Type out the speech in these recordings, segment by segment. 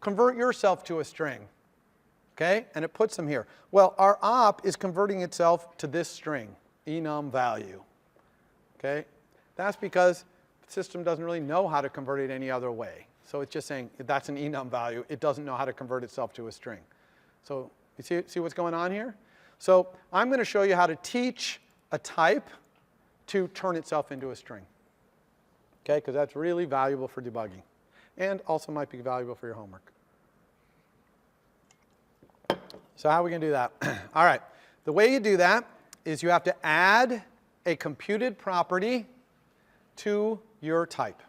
convert yourself to a string. Okay? And it puts them here. Well, our op is converting itself to this string, enum value. Okay? That's because the system doesn't really know how to convert it any other way. So it's just saying that's an enum value. It doesn't know how to convert itself to a string. So you see what's going on here? So I'm going to show you how to teach a type to turn itself into a string. Okay? Because that's really valuable for debugging. And also might be valuable for your homework. So how are we going to do that? All right. The way you do that is you have to add a computed property to your type.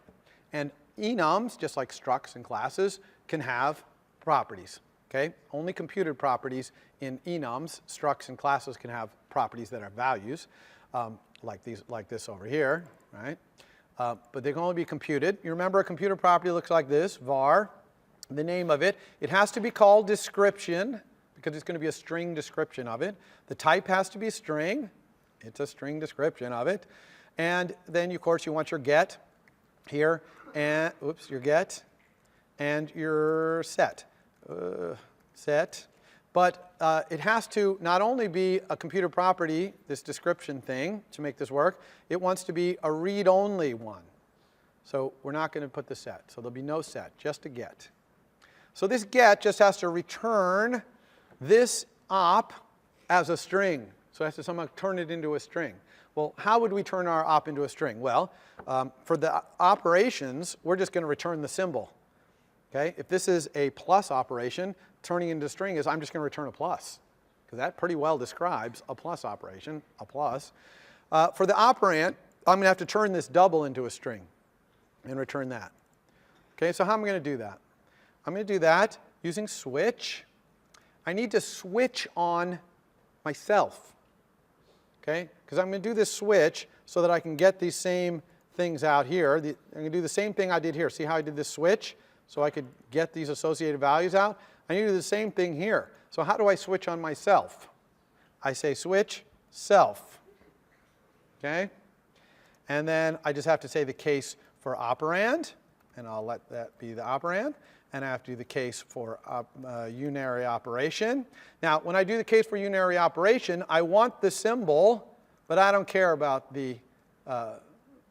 And enums, just like structs and classes, can have properties. Okay? Only computed properties in enums, structs and classes can have properties that are values, like this over here, right? But they can only be computed. You remember a computed property looks like this, var, the name of it. It has to be called description, because it's going to be a string description of it. The type has to be string. It's a string description of it. And then, of course, you want your get here, and your get and your set. Set. But it has to not only be a computer property, this description thing, to make this work, it wants to be a read-only one. So we're not going to put the set. So there'll be no set, just a get. So this get just has to return this op as a string. So it has to somehow turn it into a string. Well, how would we turn our op into a string? Well, for the operations, we're just going to return the symbol. Okay? If this is a plus operation, turning into a string is I'm just going to return a plus. Because that pretty well describes a plus operation, a plus. For the operand, I'm going to have to turn this double into a string and return that. Okay, so how am I going to do that? I'm going to do that using switch. I need to switch on myself. Okay? Because I'm going to do this switch so that I can get these same things out here. I'm going to do the same thing I did here. See how I did this switch? So I could get these associated values out. I need to do the same thing here. So how do I switch on myself? I say switch self. Okay? And then I just have to say the case for operand, and I'll let that be the operand. And I have to do the case for unary operation. Now, when I do the case for unary operation, I want the symbol, but I don't care about the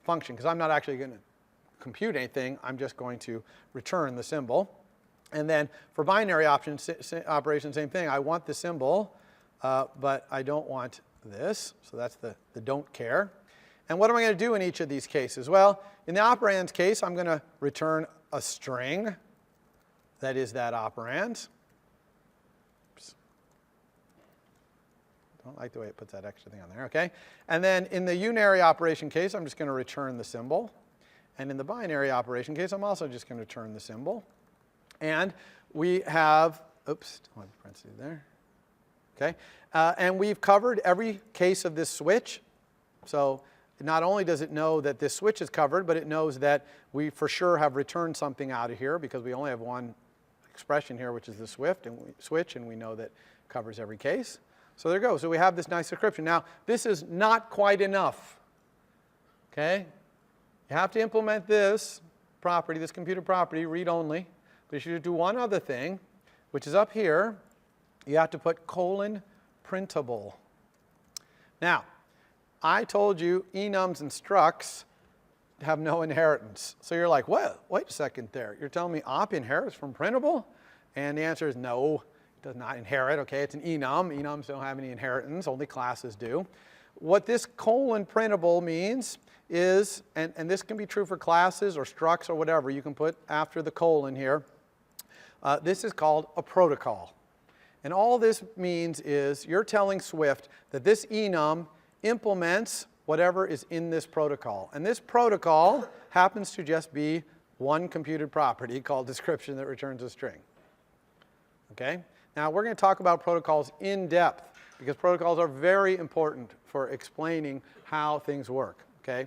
function, because I'm not actually going to compute anything. I'm just going to return the symbol. And then for binary operation, same thing. I want the symbol, but I don't want this. So that's the don't care. And what am I going to do in each of these cases? Well, in the operand's case, I'm going to return a string. That is that operand. Oops. Don't like the way it puts that extra thing on there, okay? And then in the unary operation case, I'm just going to return the symbol. And in the binary operation case, I'm also just going to return the symbol. And we have, oops, don't want parentheses there. Okay, and we've covered every case of this switch. So not only does it know that this switch is covered, but it knows that we for sure have returned something out of here because we only have one expression here, which is the switch, and we know that covers every case. So there goes. So we have this nice description. Now, this is not quite enough. Okay? You have to implement this property, this computer property, read-only. But you should do one other thing, which is up here. You have to put colon printable. Now, I told you enums and structs have no inheritance. So you're like, what? Wait a second there. You're telling me op inherits from printable? And the answer is no, it does not inherit. Okay, it's an enum. Enums don't have any inheritance. Only classes do. What this colon printable means is, and this can be true for classes or structs or whatever, you can put after the colon here. This is called a protocol. And all this means is you're telling Swift that this enum implements whatever is in this protocol. And this protocol happens to just be one computed property called description that returns a string. Okay? Now, we're going to talk about protocols in depth because protocols are very important for explaining how things work. Okay?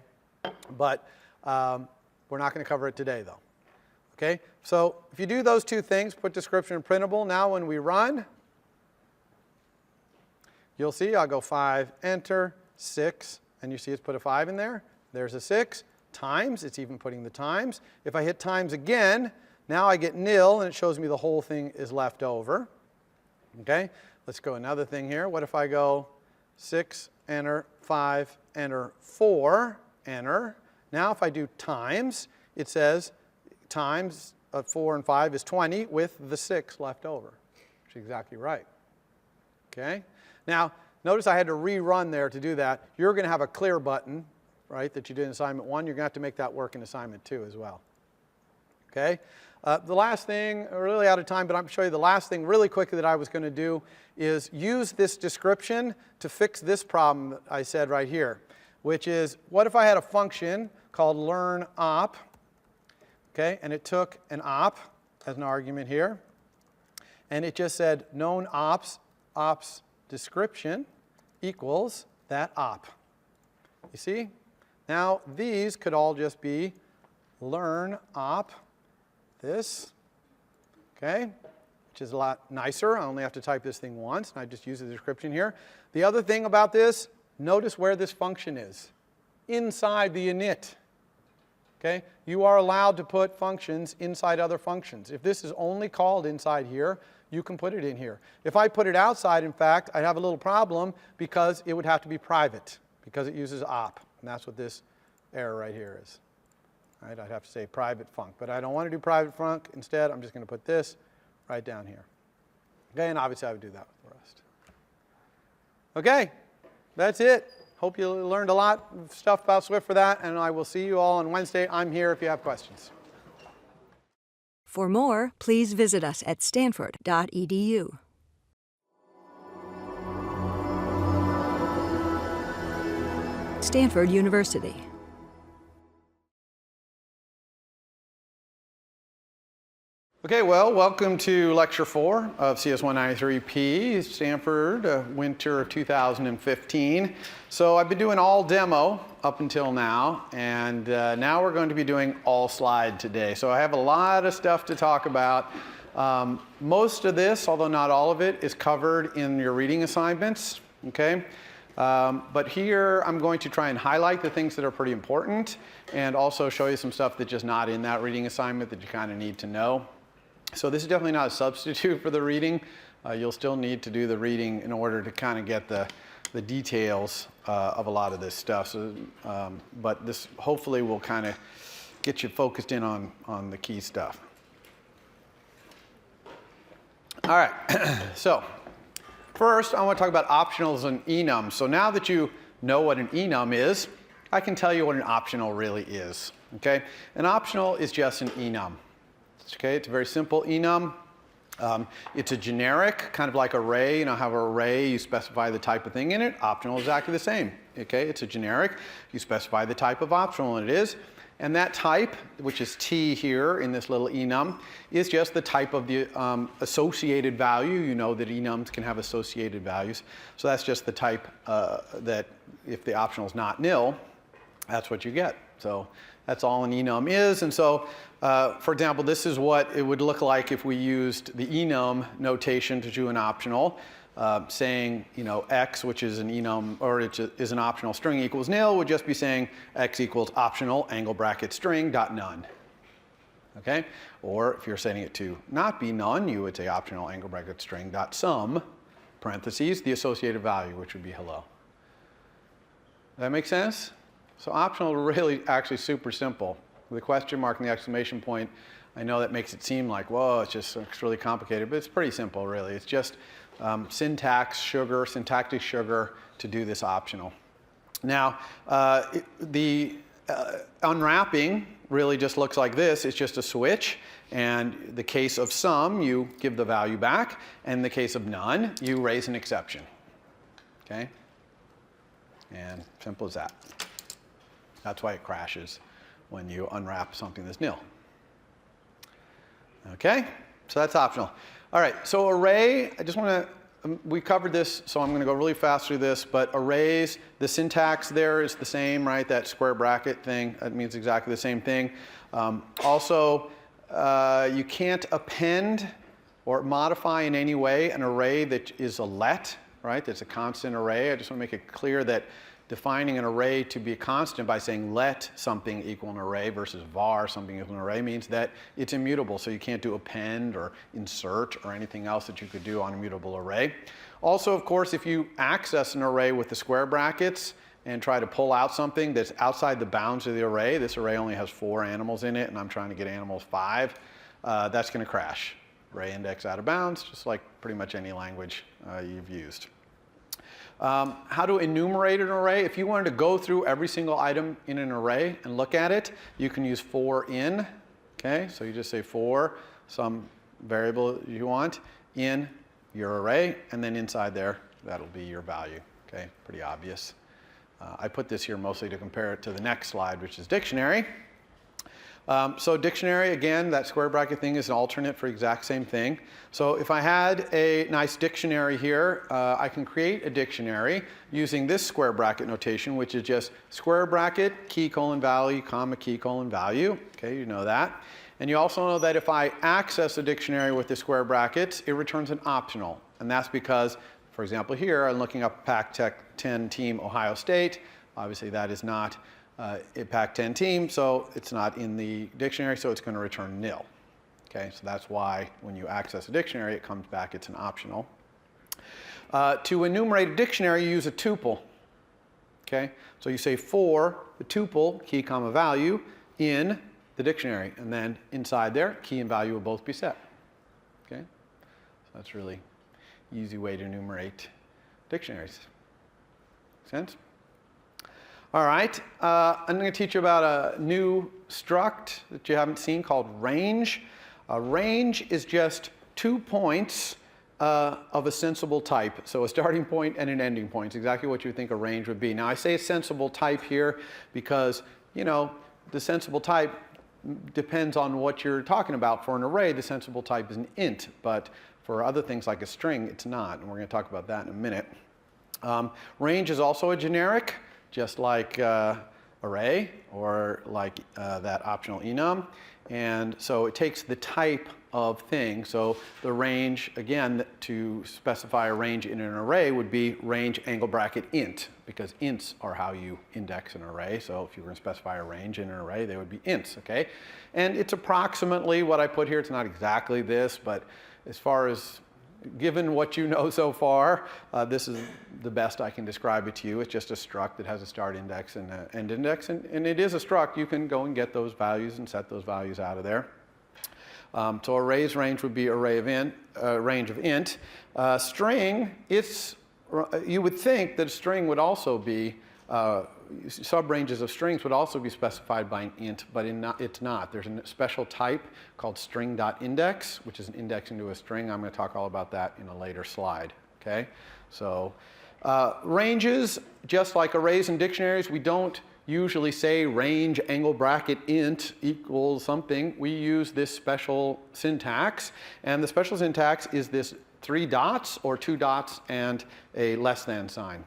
But we're not going to cover it today, though. Okay? So if you do those two things, put description and printable, now when we run, you'll see I'll go 5, enter, 6, and you see it's put a 5 in there. There's a 6. Times, it's even putting the times. If I hit times again, Now I get nil, and it shows me the whole thing is left over. Okay? Let's go another thing here. What if I go 6, enter, 5, enter, 4, enter. Now if I do times, it says times of 4 and 5 is 20 with the 6 left over, which is exactly right. Okay? Now, notice I had to rerun there to do that. You're going to have a clear button, right, that you did in assignment 1. You're going to have to make that work in assignment 2 as well. Okay? The last thing, we're really out of time, but I'm going to show you the last thing really quickly that I was going to do is use this description to fix this problem that I said right here, which is, what if I had a function called learn op, okay, and it took an op as an argument here, and it just said known ops description equals that op. You see? Now these could all just be learn op this, okay, which is a lot nicer. I only have to type this thing once, and I just use the description here. The other thing about this, notice where this function is. Inside the init. Okay? You are allowed to put functions inside other functions. If this is only called inside here, you can put it in here. If I put it outside, in fact, I'd have a little problem because it would have to be private because it uses op. And that's what this error right here is. Right? I'd have to say private func. But I don't want to do private func. Instead, I'm just going to put this right down here. Okay? And obviously, I would do that with the rest. Okay? That's it. Hope you learned a lot of stuff about Swift for that. And I will see you all on Wednesday. I'm here if you have questions. For more, please visit us at stanford.edu. Stanford University. Okay, well, welcome to Lecture 4 of CS193P, Stanford, winter of 2015. So I've been doing all demo up until now, and now we're going to be doing all slide today. So I have a lot of stuff to talk about. Most of this, although not all of it, is covered in your reading assignments, okay? But here I'm going to try and highlight the things that are pretty important and also show you some stuff that's just not in that reading assignment that you kind of need to know. So this is definitely not a substitute for the reading. You'll still need to do the reading in order to kind of get the details of a lot of this stuff. So, but this hopefully will kind of get you focused in on the key stuff. All right, so first I want to talk about optionals and enums. So now that you know what an enum is, I can tell you what an optional really is. Okay, an optional is just an enum. Okay, it's a very simple enum. It's a generic, kind of like array. You know how an array, you specify the type of thing in it. Optional is exactly the same. Okay, it's a generic. You specify the type of optional, and it is. And that type, which is T here in this little enum, is just the type of the associated value. You know that enums can have associated values. So that's just the type that if the optional is not nil, that's what you get. So that's all an enum is. And so, for example, this is what it would look like if we used the enum notation to do an optional, saying, you know, x, which is an enum, or it is an optional string equals nil, would just be saying x equals optional angle bracket string dot none. Okay? Or if you're setting it to not be none, you would say optional angle bracket string dot sum, parentheses, the associated value, which would be hello. Does that make sense? So optional is really actually super simple. The question mark and the exclamation point, I know that makes it seem like, whoa, it's really complicated, but it's pretty simple, really. It's just syntactic sugar to do this optional. Now, the unwrapping really just looks like this. It's just a switch. And in the case of sum, you give the value back. And in the case of none, you raise an exception. Okay? And simple as that. That's why it crashes when you unwrap something that's nil. Okay, so that's optional. All right, so array, I just want to, we covered this, so I'm going to go really fast through this, but arrays, the syntax there is the same, right? That square bracket thing, that means exactly the same thing. Also, you can't append or modify in any way an array that is a let, right? That's a constant array. I just want to make it clear that defining an array to be a constant by saying let something equal an array versus var something equal an array means that it's immutable. So you can't do append or insert or anything else that you could do on a mutable array. Also, of course, if you access an array with the square brackets and try to pull out something that's outside the bounds of the array, this array only has 4 animals in it and I'm trying to get animals 5, that's going to crash. Array index out of bounds, just like pretty much any language you've used. How to enumerate an array. If you wanted to go through every single item in an array and look at it, you can use for in. Okay, so you just say for some variable you want in your array, and then inside there, that'll be your value. Okay, pretty obvious. I put this here mostly to compare it to the next slide, which is dictionary. So dictionary, again, that square bracket thing is an alternate for the exact same thing. So if I had a nice dictionary here, I can create a dictionary using this square bracket notation, which is just square bracket, key colon value, comma, key colon value. Okay, you know that. And you also know that if I access a dictionary with the square brackets, it returns an optional. And that's because, for example, here, I'm looking up Pac-10 team Ohio State. Obviously, that is not a Pac-10 team, so it's not in the dictionary, so it's going to return nil. Okay, so that's why when you access a dictionary, it comes back, it's an optional. To enumerate a dictionary, you use a tuple. Okay, so you say for the tuple, key comma value, in the dictionary, and then inside there, key and value will both be set. Okay, so that's really easy way to enumerate dictionaries. Make sense? All right, I'm going to teach you about a new struct that you haven't seen called range. A range is just 2 points of a sensible type. So a starting point and an ending point. It's exactly what you think a range would be. Now I say a sensible type here because, you know, the sensible type depends on what you're talking about. For an array, the sensible type is an int, but for other things like a string, it's not. And we're going to talk about that in a minute. Range is also a generic, just like array or like that optional enum. And so it takes the type of thing. So the range, again, to specify a range in an array would be range angle bracket int, because ints are how you index an array. So if you were going to specify a range in an array, they would be ints, okay? And it's approximately what I put here. It's not exactly this, but as far as given what you know so far, this is the best I can describe it to you. It's just a struct that has a start index and an end index, and it is a struct. You can go and get those values and set those values out of there. So array's range would be array of int, range of int. String, you would think that a string would also be, subranges of strings would also be specified by an int, but it's not. There's a special type called string.index, which is an index into a string. I'm going to talk all about that in a later slide. Okay, so ranges, just like arrays and dictionaries, we don't usually say range angle bracket int equals something. We use this special syntax, and the special syntax is this 3 dots or 2 dots and a less than sign.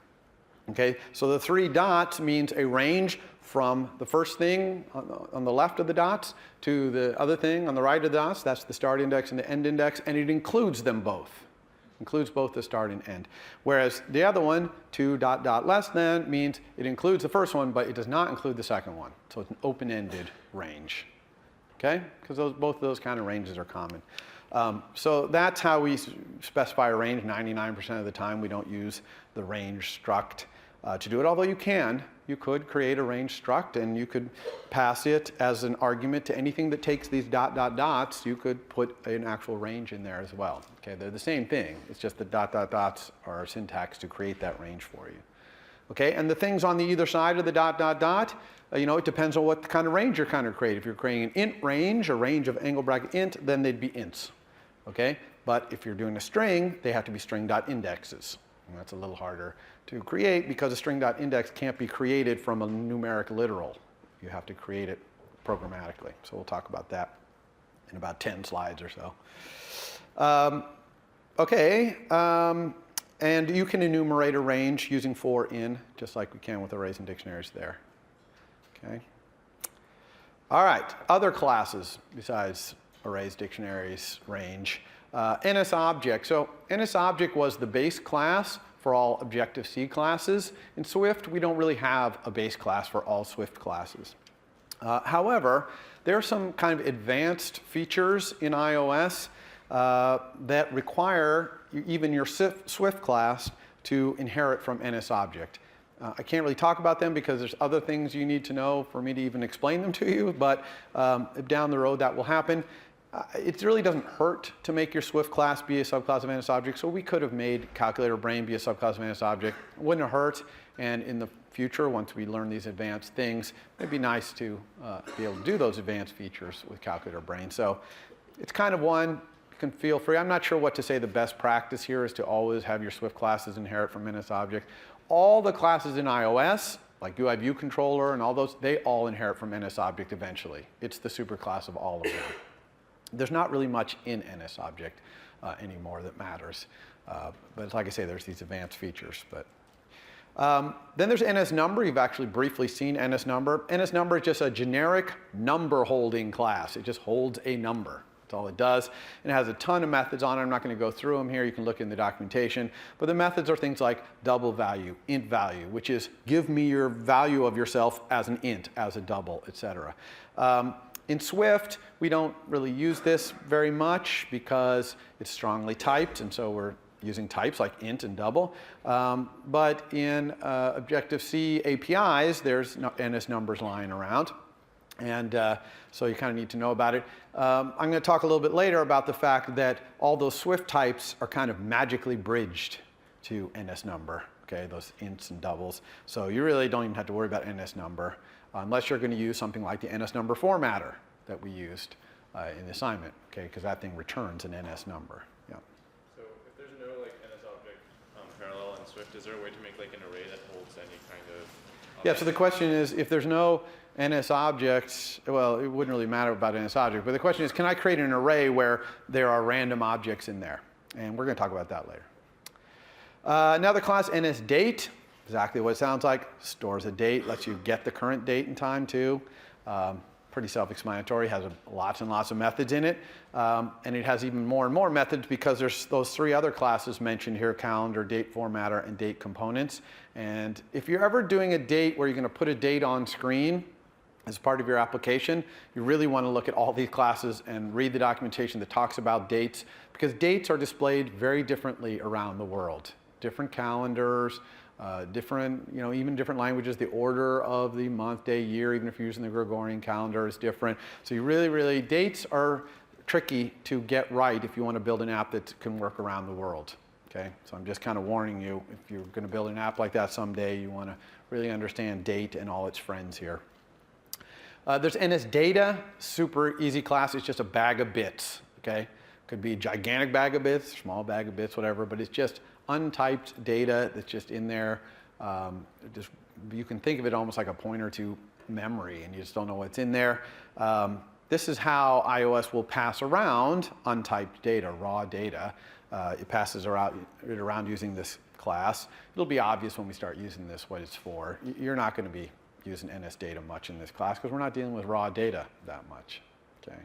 Okay, so the 3 dots means a range from the first thing on the left of the dots to the other thing on the right of the dots. That's the start index and the end index, and it includes them both. Includes both the start and end. Whereas the other one, 2 dot dot less than, means it includes the first one, but it does not include the second one. So it's an open-ended range. Okay, because both of those kind of ranges are common. So that's how we specify a range. 99% of the time we don't use the range struct to do it, although you could create a range struct and you could pass it as an argument to anything that takes these dot dot dots. You could put an actual range in there as well. Okay, they're the same thing. It's just the dot dot dots are syntax to create that range for you. Okay, and the things on the either side of the dot dot dot, you know, it depends on what kind of range you're kind of creating. If you're creating an int range, a range of angle bracket int, then they'd be ints. Okay, but if you're doing a string, they have to be string.indexes. And that's a little harder to create because a string.index can't be created from a numeric literal. You have to create it programmatically. So we'll talk about that in about 10 slides or so. And you can enumerate a range using for in, just like we can with arrays and dictionaries there. Okay. All right, other classes besides arrays, dictionaries, range. NSObject. So NSObject was the base class for all Objective-C classes. In Swift, we don't really have a base class for all Swift classes. However, there are some kind of advanced features in iOS that require even your Swift class to inherit from NSObject. I can't really talk about them because there's other things you need to know for me to even explain them to you, but down the road that will happen. It really doesn't hurt to make your Swift class be a subclass of NSObject, so we could have made calculator brain be a subclass of NSObject. It wouldn't have hurt, and in the future, once we learn these advanced things, it'd be nice to be able to do those advanced features with calculator brain. So it's kind of one, you can feel free. I'm not sure what to say the best practice here is to always have your Swift classes inherit from NSObject. All the classes in iOS, like UI View Controller and all those, they all inherit from NSObject eventually. It's the superclass of all of them. There's not really much in NSObject anymore that matters. But like I say, there's these advanced features. But then there's NSNumber. You've actually briefly seen NSNumber. NSNumber is just a generic number holding class. It just holds a number. That's all it does. And it has a ton of methods on it. I'm not going to go through them here. You can look in the documentation. But the methods are things like double value, int value, which is give me your value of yourself as an int, as a double, etc. In Swift, we don't really use this very much because it's strongly typed, and so we're using types like int and double. But in Objective-C APIs, there's NSNumbers lying around. And so you kind of need to know about it. I'm going to talk a little bit later about the fact that all those Swift types are kind of magically bridged to NSNumber, okay, those ints and doubles. So you really don't even have to worry about NSNumber unless you're going to use something like the NSNumber formatter that we used in the assignment, okay, because that thing returns an NSNumber. Yeah. So if there's no like NSObject parallel in Swift, is there a way to make like an array that holds any kind of? Yeah. So the question is, if there's no NSObjects, well, it wouldn't really matter about NSObject, but the question is, can I create an array where there are random objects in there? And we're going to talk about that later. Another class, NSDate, exactly what it sounds like, stores a date, lets you get the current date and time too. Pretty self-explanatory, has lots and lots of methods in it. And it has even more and more methods because there's those three other classes mentioned here, calendar, date formatter, and date components. And if you're ever doing a date where you're going to put a date on screen as part of your application, you really want to look at all these classes and read the documentation that talks about dates, because dates are displayed very differently around the world. Different calendars, different, even different languages. The order of the month, day, year, even if you're using the Gregorian calendar, is different. So you really, dates are tricky to get right if you want to build an app that can work around the world. Okay, so I'm just kind of warning you, if you're going to build an app like that someday, you want to really understand date and all its friends here. There's NSData, super easy class. It's just a bag of bits. Okay, could be a gigantic bag of bits, small bag of bits, whatever, but it's just untyped data that's just in there. You can think of it almost like a pointer to memory, and you just don't know what's in there. This is how iOS will pass around untyped data, raw data. It passes it around using this class. It'll be obvious when we start using this what it's for. You're not going to be using NSData much in this class because we're not dealing with raw data that much. Okay.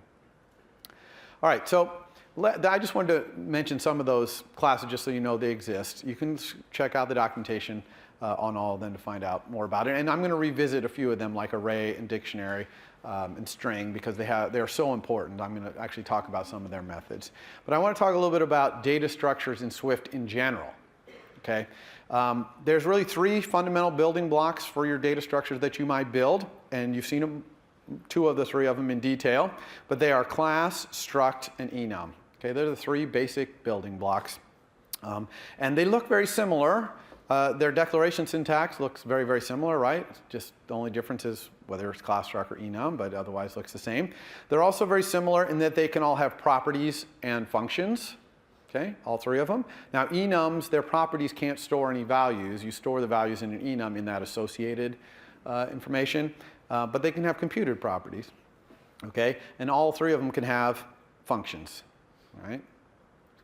All right, so I just wanted to mention some of those classes just so you know they exist. You can check out the documentation on all of them to find out more about it. And I'm going to revisit a few of them like array and dictionary and string because they're so important. I'm going to actually talk about some of their methods. But I want to talk a little bit about data structures in Swift in general. Okay? There's really three fundamental building blocks for your data structures that you might build. And you've seen them, two of the three of them in detail. But they are class, struct, and enum. Okay, they're the three basic building blocks. And they look very similar. Their declaration syntax looks very, very similar, right? Just the only difference is whether it's class, struct, or enum, but otherwise looks the same. They're also very similar in that they can all have properties and functions. Okay, all three of them. Now, enums, their properties can't store any values. You store the values in an enum in that associated information, but they can have computed properties. Okay, and all three of them can have functions. Right?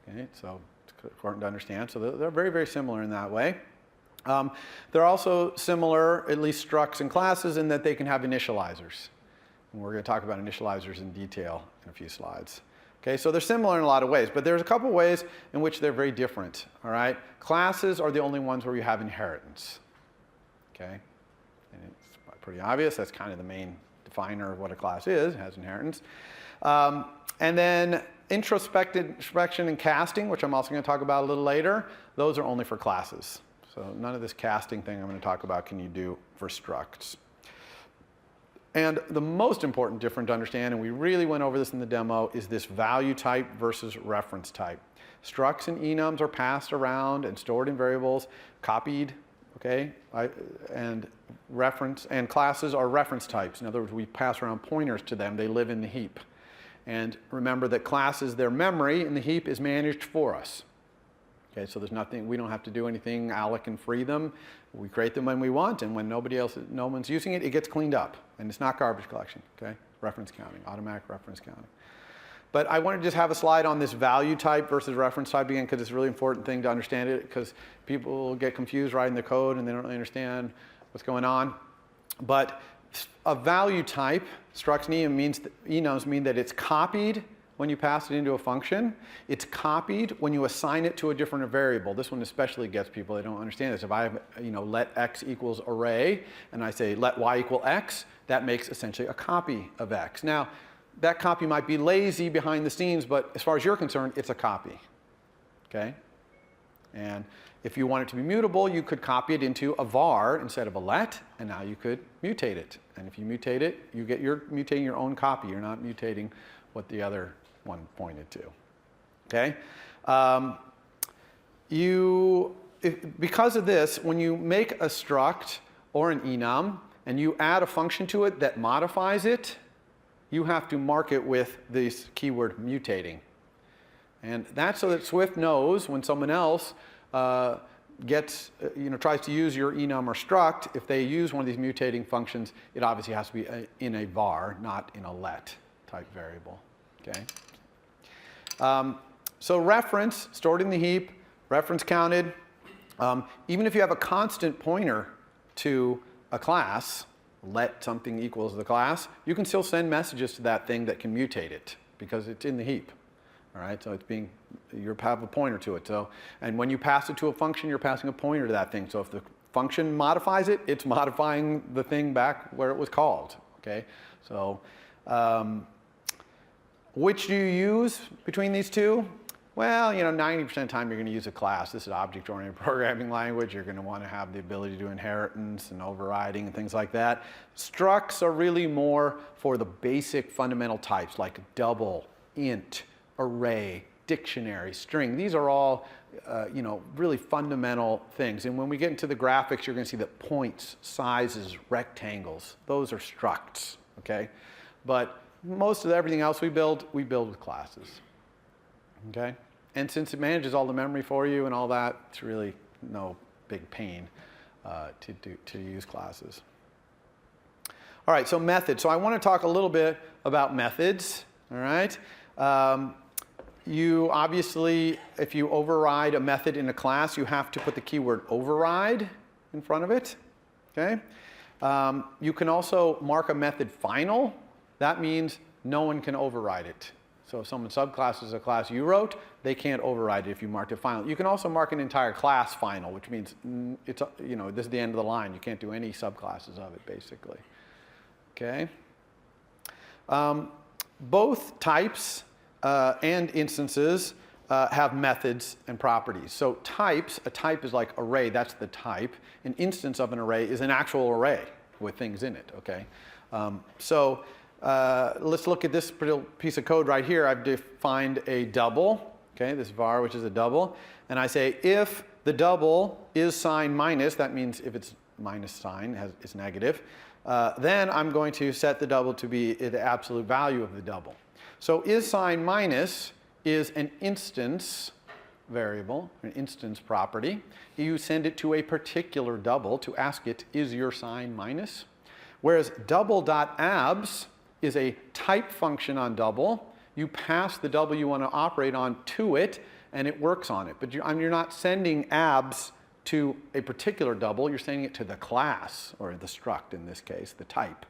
Okay, so it's important to understand. So they're very, very similar in that way. They're also similar, at least structs and classes, in that they can have initializers. And we're going to talk about initializers in detail in a few slides. Okay, so they're similar in a lot of ways, but there's a couple ways in which they're very different, all right? Classes are the only ones where you have inheritance, okay? And it's pretty obvious. That's kind of the main definer of what a class is. It has inheritance. And then introspection and casting, which I'm also going to talk about a little later, those are only for classes. So none of this casting thing I'm going to talk about can you do for structs. And the most important difference to understand, and we really went over this in the demo, is this value type versus reference type. Structs and enums are passed around and stored in variables, copied, okay? And classes are reference types. In other words, we pass around pointers to them. They live in the heap. And remember that classes, their memory in the heap is managed for us. Okay, so there's nothing, we don't have to do anything. Alec can free them. We create them when we want, and when no one's using it, it gets cleaned up. And it's not garbage collection, okay? Reference counting, automatic reference counting. But I want to just have a slide on this value type versus reference type again, because it's a really important thing to understand it, because people get confused writing the code and they don't really understand what's going on. But a value type, structs and enums mean that it's copied when you pass it into a function. It's copied when you assign it to a different variable. This one especially gets people, they don't understand this. If I have, let x equals array, and I say let y equal x, that makes essentially a copy of x. Now, that copy might be lazy behind the scenes, but as far as you're concerned, it's a copy, okay? And if you want it to be mutable, you could copy it into a var instead of a let, and now you could mutate it. And if you mutate it, you're mutating your own copy. You're not mutating what the other one pointed to, okay? Because of this, when you make a struct or an enum and you add a function to it that modifies it, you have to mark it with this keyword mutating. And that's so that Swift knows when someone else tries to use your enum or struct, if they use one of these mutating functions, it obviously has to be in a var, not in a let type variable, okay? So reference, stored in the heap, reference counted. Even if you have a constant pointer to a class, let something equals the class, you can still send messages to that thing that can mutate it because it's in the heap. All right, so you have a pointer to it. So, and when you pass it to a function, you're passing a pointer to that thing. So if the function modifies it, it's modifying the thing back where it was called, okay? So, which do you use between these two? Well, 90% of the time you're going to use a class. This is object-oriented programming language. You're going to want to have the ability to do inheritance and overriding and things like that. Structs are really more for the basic fundamental types like double, int, array, dictionary, string. These are all, really fundamental things. And when we get into the graphics, you're going to see that points, sizes, rectangles, those are structs, okay? But most of everything else we build with classes, okay? And since it manages all the memory for you and all that, it's really no big pain to use classes. All right, so methods. So I want to talk a little bit about methods, all right? You obviously, if you override a method in a class, you have to put the keyword override in front of it, okay? You can also mark a method final. That means no one can override it. So if someone subclasses a class you wrote, they can't override it if you marked it final. You can also mark an entire class final, which means it's, this is the end of the line. You can't do any subclasses of it, basically. Okay? Both types and instances have methods and properties. So types, a type is like array, that's the type. An instance of an array is an actual array with things in it, okay? Let's look at this piece of code right here. I've defined a double, okay, this var, which is a double. And I say if the double is sign minus, that means if it's minus sign, it's negative, then I'm going to set the double to be the absolute value of the double. So is sign minus is an instance variable, an instance property. You send it to a particular double to ask it, is your sign minus? Whereas double.abs is a type function on double. You pass the double you want to operate on to it, and it works on it. But you're not sending abs to a particular double. You're sending it to the class, or the struct in this case, the type.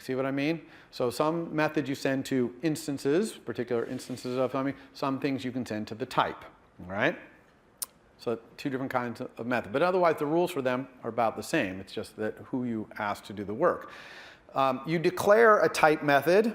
See what I mean? So some methods you send to instances, particular instances of something. Some things you can send to the type, all right? So two different kinds of method. But otherwise, the rules for them are about the same. It's just that who you ask to do the work. You declare a type method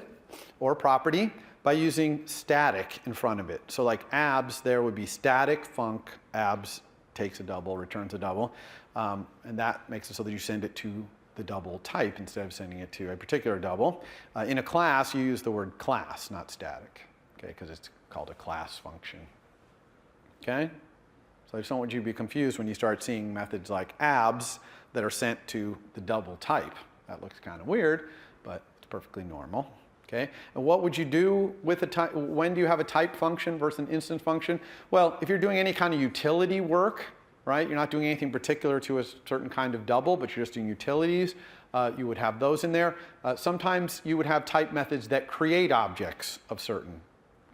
or property by using static in front of it. So like abs, there would be static func abs takes a double, returns a double. And that makes it so that you send it to the double type instead of sending it to a particular double. In a class, you use the word class, not static, okay, because it's called a class function. Okay? So I just don't want you to be confused when you start seeing methods like abs that are sent to the double type. That looks kind of weird, but it's perfectly normal. Okay? And what would you do with a type? When do you have a type function versus an instance function? Well, if you're doing any kind of utility work, right? You're not doing anything particular to a certain kind of double, but you're just doing utilities. You would have those in there. Sometimes you would have type methods that create objects of certain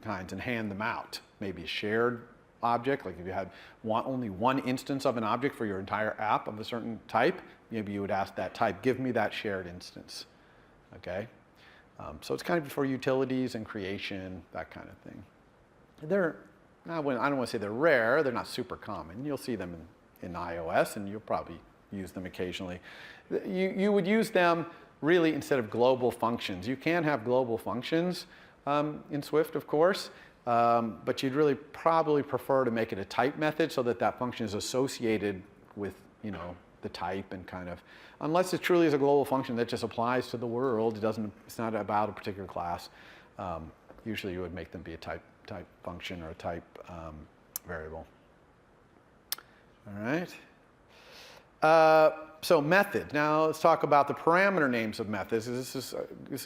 kinds and hand them out. Maybe a shared object, like if you had only one instance of an object for your entire app of a certain type, maybe you would ask that type, give me that shared instance. Okay? So it's kind of for utilities and creation, that kind of thing. I don't want to say they're rare, they're not super common. You'll see them in iOS, and you'll probably use them occasionally. You would use them really instead of global functions. You can have global functions in Swift, of course, but you'd really probably prefer to make it a type method so that that function is associated with, you know, the type and kind of, unless it truly is a global function that just applies to the world, it's not about a particular class. Usually you would make them be a type function or a type variable. All right. So method. Now let's talk about the parameter names of methods. This is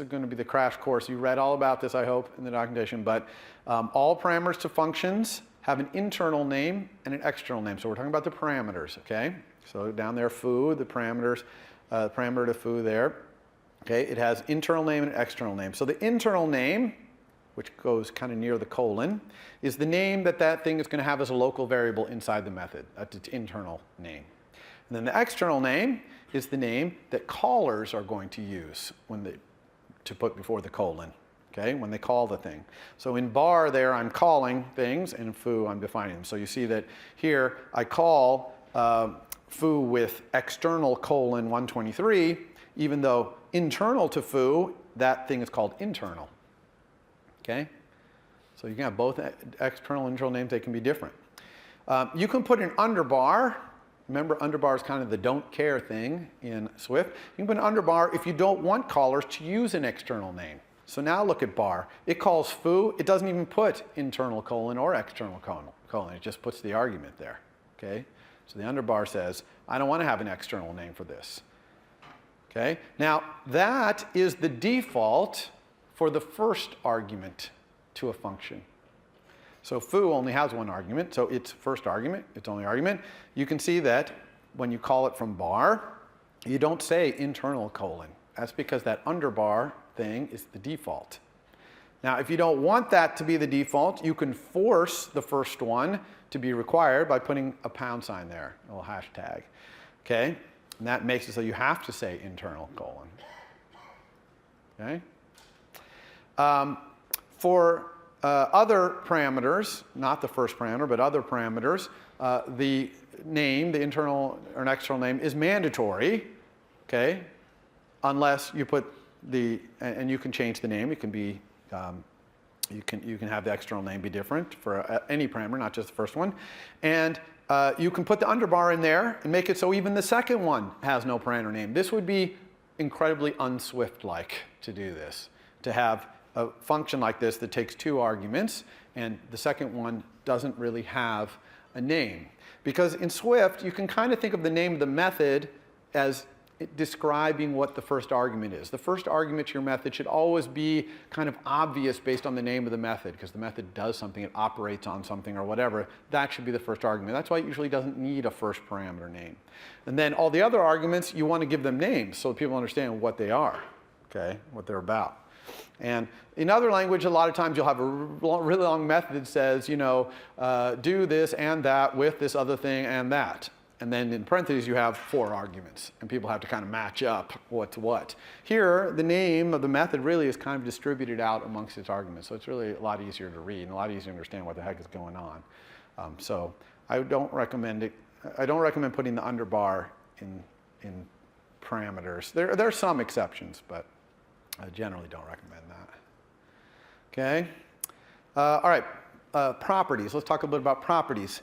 going to be the crash course. You read all about this, I hope, in the documentation. But all parameters to functions have an internal name and an external name. So we're talking about the parameters, okay? So down there, foo, the parameters, parameter to foo there. Okay, it has internal name and external name. So the internal name, which goes kind of near the colon, is the name that thing is going to have as a local variable inside the method. That's its internal name. And then the external name is the name that callers are going to use to put before the colon, okay, when they call the thing. So in bar there, I'm calling things, and in foo, I'm defining them. So you see that here, I call foo with external colon 123, even though internal to foo, that thing is called internal. Okay? So you can have both external and internal names. They can be different. You can put an underbar. Remember, underbar is kind of the don't care thing in Swift. You can put an underbar if you don't want callers to use an external name. So now look at bar. It calls foo. It doesn't even put internal colon or external colon. It just puts the argument there. Okay? So the underbar says, I don't want to have an external name for this. Okay? Now, that is the default for the first argument to a function. So foo only has one argument, so its first argument, its only argument. You can see that when you call it from bar, you don't say internal colon. That's because that underbar thing is the default. Now, if you don't want that to be the default, you can force the first one to be required by putting a pound sign there, a little hashtag. Okay? And that makes it so you have to say internal colon. Okay? For other parameters, not the first parameter, but other parameters, the name, the internal or an external name, is mandatory, okay? Unless you put and you can change the name. It can be, you can have the external name be different for any parameter, not just the first one. And you can put the underbar in there and make it so even the second one has no parameter name. This would be incredibly unswift-like to do this, to have a function like this that takes two arguments, and the second one doesn't really have a name. Because in Swift, you can kind of think of the name of the method as describing what the first argument is. The first argument to your method should always be kind of obvious based on the name of the method, because the method does something, it operates on something or whatever. That should be the first argument. That's why it usually doesn't need a first parameter name. And then all the other arguments, you want to give them names so people understand what they are, okay, what they're about. And in other language, a lot of times you'll have a really long method that says, you know, do this and that with this other thing and that. And then in parentheses, you have 4 arguments, and people have to kind of match up what's what. Here, the name of the method really is kind of distributed out amongst its arguments, so it's really a lot easier to read and a lot easier to understand what the heck is going on. So I don't recommend it. I don't recommend putting the underbar in parameters. There are some exceptions, but I generally don't recommend that. Okay. All right. Properties. Let's talk a little bit about properties.